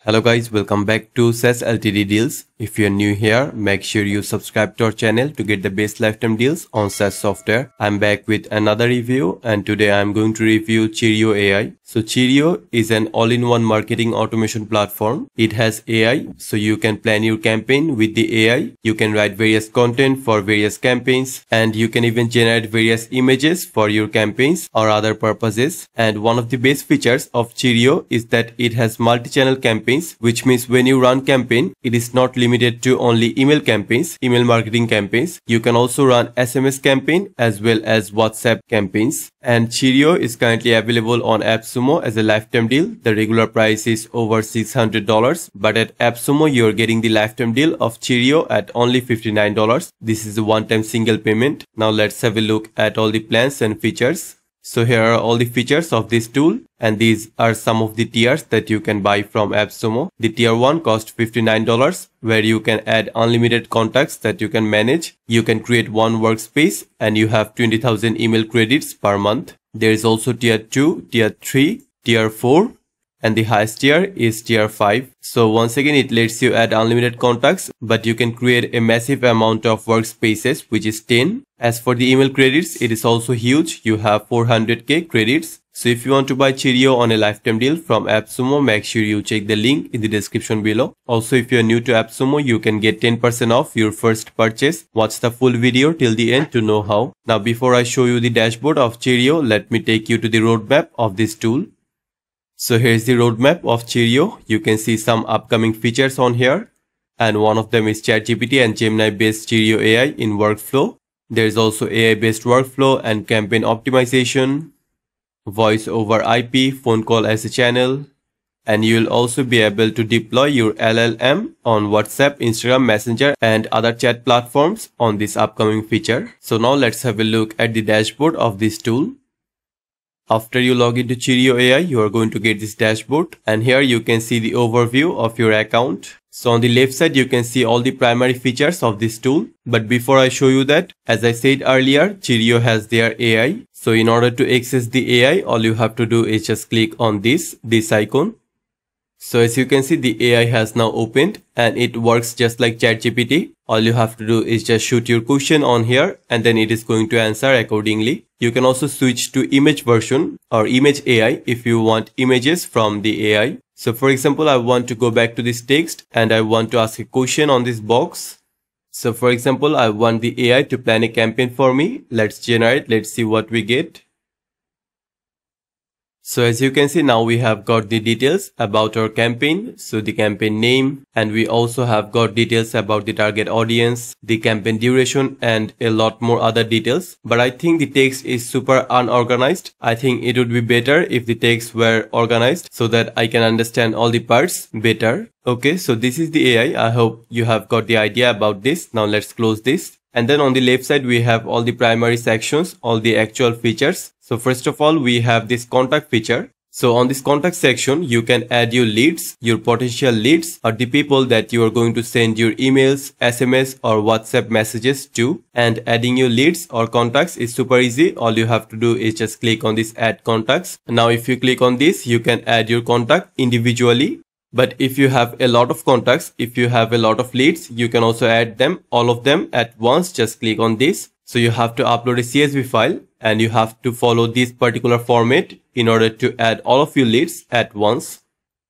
Hello guys, welcome back to SaaS Ltd deals. If you're new here, make sure you subscribe to our channel to get the best lifetime deals on SaaS software. I'm back with another review and today I'm going to review Cheerio AI. So Cheerio is an all-in-one marketing automation platform. It has AI, so you can plan your campaign with the AI. You can write various content for various campaigns and you can even generate various images for your campaigns or other purposes. And one of the best features of Cheerio is that it has multi-channel campaigns, which means when you run campaign, it is not limited to only email campaigns, email marketing campaigns. You can also run SMS campaign as well as WhatsApp campaigns. And Cheerio is currently available on Appsumo as a lifetime deal. The regular price is over $600, but at Appsumo you're getting the lifetime deal of Cheerio at only $59. This is a one-time single payment. Now let's have a look at all the plans and features. So here are all the features of this tool, and these are some of the tiers that you can buy from Appsumo. The tier 1 costs $59, where you can add unlimited contacts that you can manage. You can create one workspace and you have 20,000 email credits per month. There is also tier 2, tier 3, tier 4. And the highest tier is tier 5. So once again, it lets you add unlimited contacts, but you can create a massive amount of workspaces, which is 10. As for the email credits, it is also huge. You have 400k credits. So if you want to buy Cheerio on a lifetime deal from Appsumo, make sure you check the link in the description below. Also, if you are new to Appsumo, you can get 10% off your first purchase. Watch the full video till the end to know how. Now, before I show you the dashboard of Cheerio, let me take you to the roadmap of this tool. So here's the roadmap of Cheerio. You can see some upcoming features on here. And one of them is ChatGPT and Gemini based Cheerio AI in workflow. There is also AI based workflow and campaign optimization, voice over IP, phone call as a channel. And you'll also be able to deploy your LLM on WhatsApp, Instagram, Messenger and other chat platforms on this upcoming feature. So now let's have a look at the dashboard of this tool. After you log into Cheerio AI, you are going to get this dashboard, and here you can see the overview of your account. So on the left side, you can see all the primary features of this tool. But before I show you that, as I said earlier, Cheerio has their AI. So in order to access the AI, all you have to do is just click on this icon. So as you can see, the AI has now opened and it works just like ChatGPT. All you have to do is just shoot your question on here and then it is going to answer accordingly. You can also switch to image version or image AI if you want images from the AI. So for example, I want to go back to this text and I want to ask a question on this box. So for example, I want the AI to plan a campaign for me. Let's generate. Let's see what we get. So as you can see, now we have got the details about our campaign. So the campaign name, and we also have got details about the target audience, the campaign duration and a lot more other details. But I think the text is super unorganized. I think it would be better if the text were organized so that I can understand all the parts better. Okay, so this is the AI. I hope you have got the idea about this. Now let's close this. And then on the left side, we have all the primary sections, all the actual features. So first of all, we have this contact feature. So on this contact section, you can add your leads, your potential leads, or the people that you are going to send your emails, SMS or WhatsApp messages to. And adding your leads or contacts is super easy. All you have to do is just click on this add contacts. Now, if you click on this, you can add your contact individually. But if you have a lot of contacts, if you have a lot of leads, you can also add them, all of them at once. Just click on this. So you have to upload a CSV file and you have to follow this particular format in order to add all of your leads at once.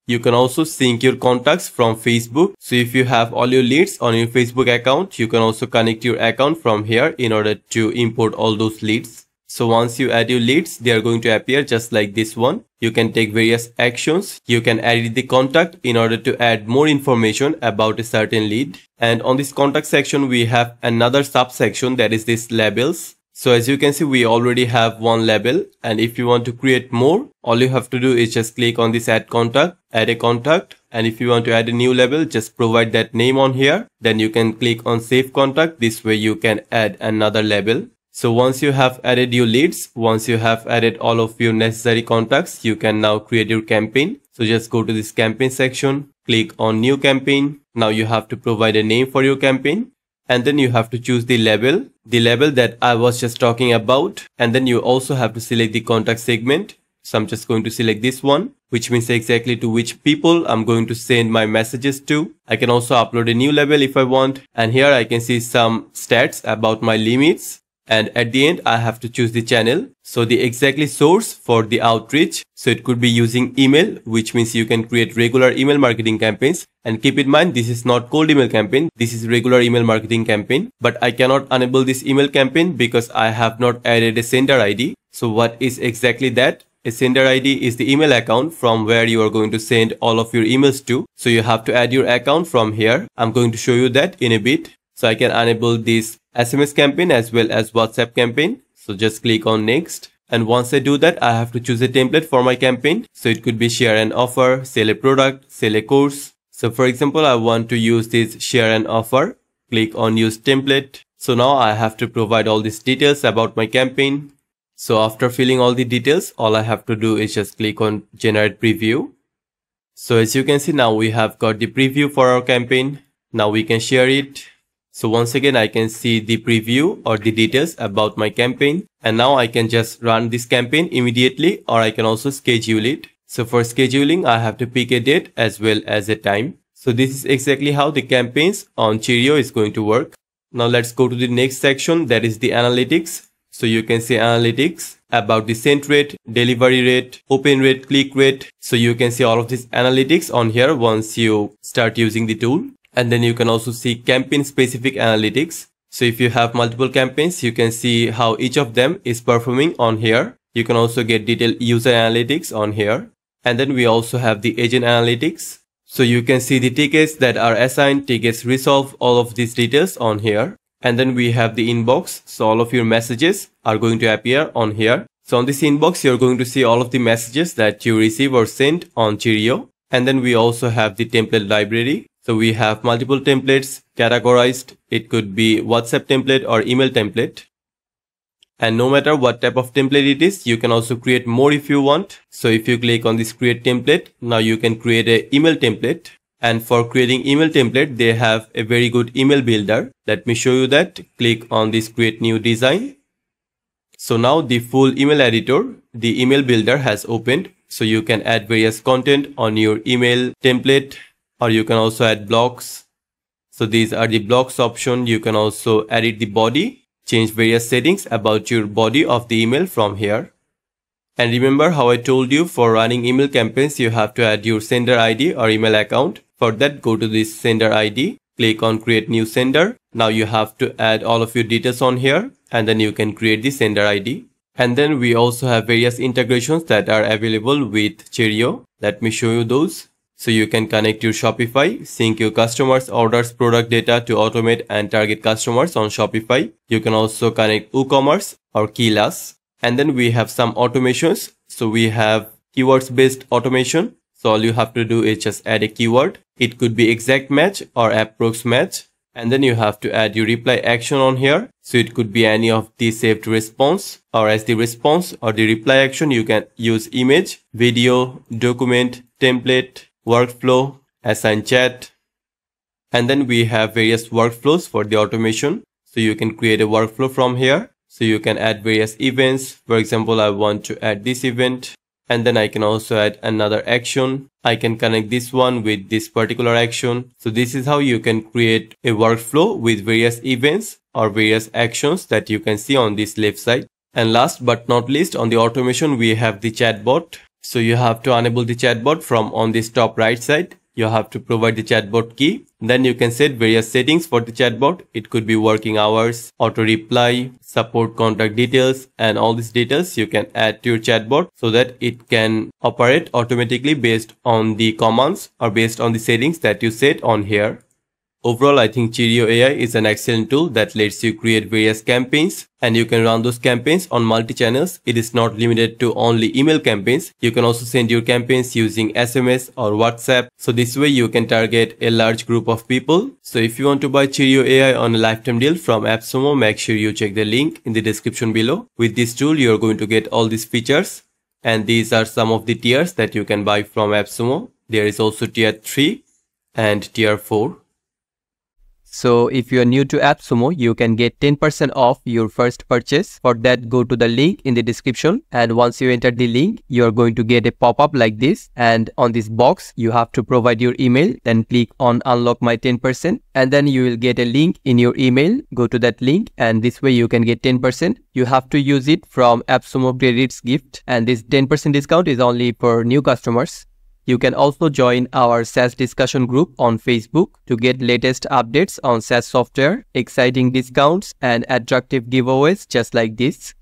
You can also sync your contacts from Facebook. So if you have all your leads on your Facebook account, you can also connect your account from here in order to import all those leads. So once you add your leads, they are going to appear just like this one. You can take various actions. You can edit the contact in order to add more information about a certain lead. And on this contact section, we have another subsection, that is this labels. So as you can see, we already have one label. And if you want to create more, all you have to do is just click on this add contact, add a contact. And if you want to add a new label, just provide that name on here. Then you can click on save contact. This way you can add another label. So once you have added your leads, once you have added all of your necessary contacts, you can now create your campaign. So just go to this campaign section, click on new campaign. Now you have to provide a name for your campaign. And then you have to choose the label that I was just talking about. And then you also have to select the contact segment. So I'm just going to select this one, which means exactly to which people I'm going to send my messages to. I can also upload a new label if I want. And here I can see some stats about my limits. And at the end, I have to choose the channel. So the exactly source for the outreach. So it could be using email, which means you can create regular email marketing campaigns. And keep in mind, this is not cold email campaign. This is regular email marketing campaign. But I cannot enable this email campaign because I have not added a sender ID. So what is exactly that? A sender ID is the email account from where you are going to send all of your emails to. So you have to add your account from here. I'm going to show you that in a bit. So I can enable this SMS campaign as well as WhatsApp campaign. So just click on next. And once I do that, I have to choose a template for my campaign. So it could be share an offer, sell a product, sell a course. So for example, I want to use this share an offer. Click on use template. So now I have to provide all these details about my campaign. So after filling all the details, all I have to do is just click on generate preview. So as you can see, now we have got the preview for our campaign. Now we can share it. So once again, I can see the preview or the details about my campaign. And now I can just run this campaign immediately, or I can also schedule it. So for scheduling, I have to pick a date as well as a time. So this is exactly how the campaigns on Cheerio is going to work. Now let's go to the next section, that is the analytics. So you can see analytics about the send rate, delivery rate, open rate, click rate. So you can see all of these analytics on here once you start using the tool. And then you can also see campaign specific analytics. So if you have multiple campaigns, you can see how each of them is performing on here. You can also get detailed user analytics on here. And then we also have the agent analytics. So you can see the tickets that are assigned, tickets resolved, all of these details on here. And then we have the inbox. So all of your messages are going to appear on here. So on this inbox, you're going to see all of the messages that you receive or send on Cheerio. And then we also have the template library. So we have multiple templates categorized. It could be WhatsApp template or email template. And no matter what type of template it is, you can also create more if you want. So if you click on this create template, now you can create an email template. And for creating email template, they have a very good email builder. Let me show you that. Click on this create new design. So now the full email editor, the email builder has opened. So you can add various content on your email template, or you can also add blocks. So these are the blocks option. You can also edit the body, change various settings about your body of the email from here. And remember how I told you for running email campaigns, you have to add your sender ID or email account. For that, go to this sender ID, click on create new sender. Now you have to add all of your details on here, and then you can create the sender ID. And then we also have various integrations that are available with Cheerio. Let me show you those. So you can connect your Shopify, sync your customers' orders, product data to automate and target customers on Shopify. You can also connect WooCommerce or 𝗗𝗲. And then we have some automations. So we have keywords based automation. So all you have to do is just add a keyword. It could be exact match or approx match. And then you have to add your reply action on here. So it could be any of the saved response, or as the response or the reply action, you can use image, video, document, template, workflow, assign chat. And then we have various workflows for the automation. So you can create a workflow from here. So you can add various events. For example, I want to add this event. And then I can also add another action. I can connect this one with this particular action. So this is how you can create a workflow with various events or various actions that you can see on this left side. And last but not least, on the automation, we have the chatbot. So you have to enable the chatbot from on this top right side. You have to provide the chatbot key. Then you can set various settings for the chatbot. It could be working hours, auto reply, support contact details, and all these details you can add to your chatbot so that it can operate automatically based on the commands or based on the settings that you set on here. Overall, I think Cheerio AI is an excellent tool that lets you create various campaigns, and you can run those campaigns on multi-channels. It is not limited to only email campaigns. You can also send your campaigns using SMS or WhatsApp. So this way you can target a large group of people. So if you want to buy Cheerio AI on a lifetime deal from Appsumo, make sure you check the link in the description below. With this tool, you're going to get all these features. And these are some of the tiers that you can buy from Appsumo. There is also tier 3 and tier 4. So if you are new to Appsumo, you can get 10% off your first purchase. For that, go to the link in the description, and once you enter the link, you are going to get a pop-up like this, and on this box you have to provide your email, then click on unlock my 10%, and then you will get a link in your email. Go to that link, and this way you can get 10%. You have to use it from Appsumo credits gift, and this 10% discount is only for new customers. You can also join our SaaS discussion group on Facebook to get latest updates on SaaS software, exciting discounts, and attractive giveaways just like this.